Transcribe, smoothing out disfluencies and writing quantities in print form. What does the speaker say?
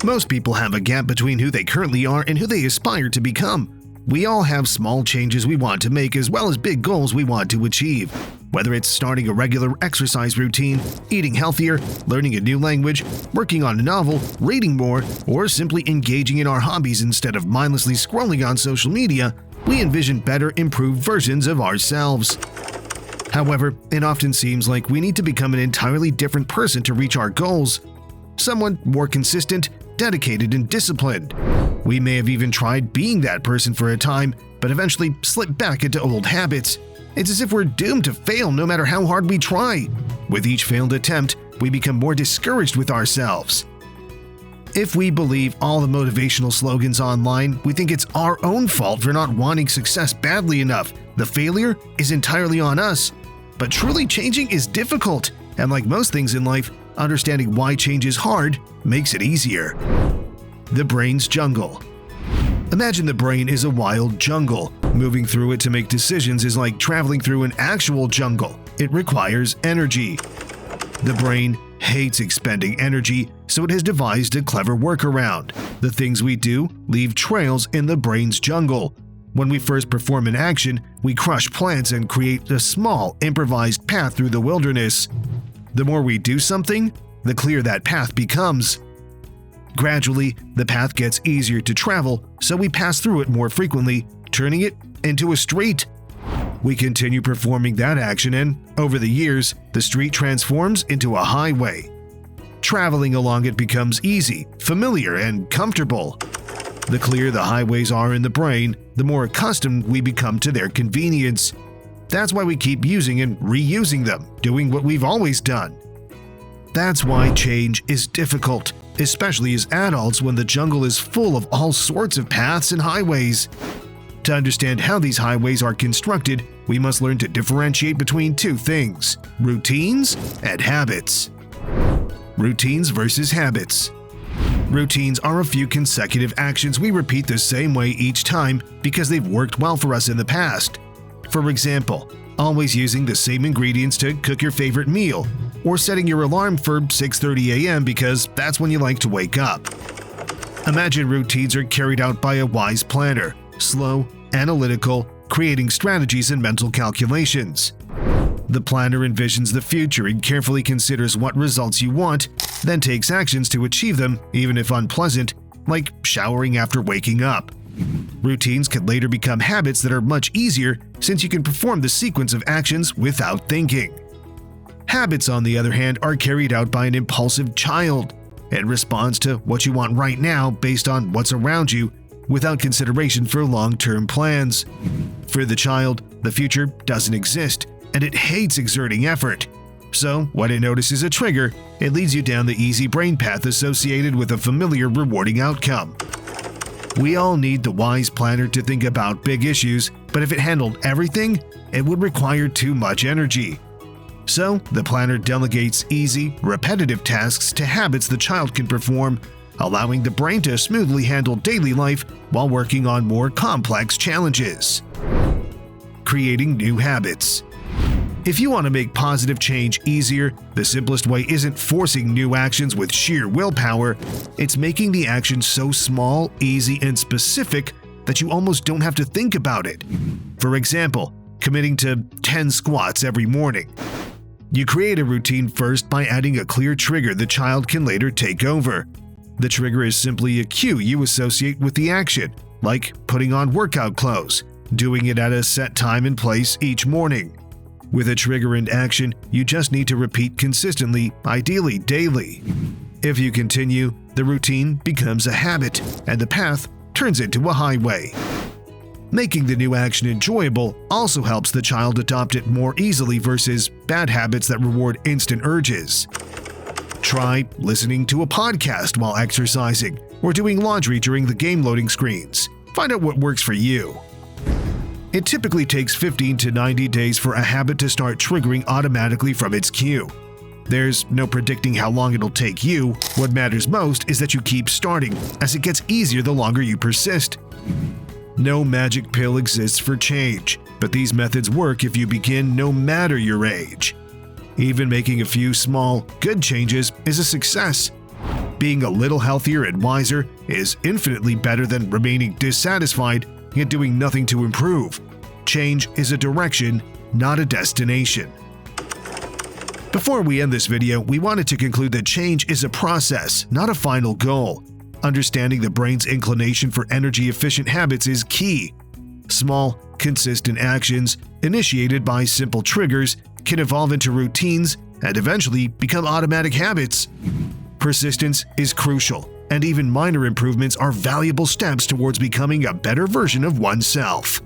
Most people have a gap between who they currently are and who they aspire to become. We all have small changes we want to make as well as big goals we want to achieve. Whether it's starting a regular exercise routine, eating healthier, learning a new language, working on a novel, reading more, or simply engaging in our hobbies instead of mindlessly scrolling on social media, we envision better, improved versions of ourselves. However, it often seems like we need to become an entirely different person to reach our goals. Someone more consistent, dedicated, and disciplined. We may have even tried being that person for a time, but eventually slip back into old habits. It's as if we're doomed to fail no matter how hard we try. With each failed attempt, we become more discouraged with ourselves. If we believe all the motivational slogans online, we think it's our own fault for not wanting success badly enough. The failure is entirely on us. But truly changing is difficult, and like most things in life, understanding why change is hard makes it easier. The brain's jungle. Imagine the brain is a wild jungle. Moving through it to make decisions is like traveling through an actual jungle. It requires energy. The brain hates expending energy, so it has devised a clever workaround. The things we do leave trails in the brain's jungle. When we first perform an action, we crush plants and create a small, improvised path through the wilderness. The more we do something, the clearer that path becomes. Gradually, the path gets easier to travel, so we pass through it more frequently, turning it into a street. We continue performing that action and, over the years, the street transforms into a highway. Traveling along it becomes easy, familiar, and comfortable. The clearer the highways are in the brain, the more accustomed we become to their convenience. That's why we keep using and reusing them, doing what we've always done. That's why change is difficult, especially as adults when the jungle is full of all sorts of paths and highways. To understand how these highways are constructed, we must learn to differentiate between two things: routines and habits. Routines versus habits. Routines are a few consecutive actions we repeat the same way each time because they've worked well for us in the past. For example, always using the same ingredients to cook your favorite meal, or setting your alarm for 6:30 a.m. because that's when you like to wake up. Imagine routines are carried out by a wise planner, slow, analytical, creating strategies and mental calculations. The planner envisions the future and carefully considers what results you want, then takes actions to achieve them, even if unpleasant, like showering after waking up. Routines can later become habits that are much easier since you can perform the sequence of actions without thinking. Habits, on the other hand, are carried out by an impulsive child. It responds to what you want right now based on what's around you, without consideration for long-term plans. For the child, the future doesn't exist, and it hates exerting effort. So, when it notices a trigger, it leads you down the easy brain path associated with a familiar, rewarding outcome. We all need the wise planner to think about big issues, but if it handled everything, it would require too much energy. So, the planner delegates easy, repetitive tasks to habits the child can perform, allowing the brain to smoothly handle daily life while working on more complex challenges. Creating new habits. If you want to make positive change easier, the simplest way isn't forcing new actions with sheer willpower, it's making the action so small, easy, and specific that you almost don't have to think about it. For example, committing to 10 squats every morning. You create a routine first by adding a clear trigger the child can later take over. The trigger is simply a cue you associate with the action, like putting on workout clothes, doing it at a set time and place each morning. With a trigger and action, you just need to repeat consistently, ideally daily. If you continue, the routine becomes a habit, and the path turns into a highway. Making the new action enjoyable also helps the child adopt it more easily versus bad habits that reward instant urges. Try listening to a podcast while exercising, or doing laundry during the game loading screens. Find out what works for you. It typically takes 15 to 90 days for a habit to start triggering automatically from its cue. There's no predicting how long it'll take you. What matters most is that you keep starting, as it gets easier the longer you persist. No magic pill exists for change, but these methods work if you begin no matter your age. Even making a few small, good changes is a success. Being a little healthier and wiser is infinitely better than remaining dissatisfied and doing nothing to improve. Change is a direction, not a destination. Before we end this video, we wanted to conclude that change is a process, not a final goal. Understanding the brain's inclination for energy-efficient habits is key. Small, consistent actions, initiated by simple triggers, can evolve into routines and eventually become automatic habits. Persistence is crucial, and even minor improvements are valuable steps towards becoming a better version of oneself.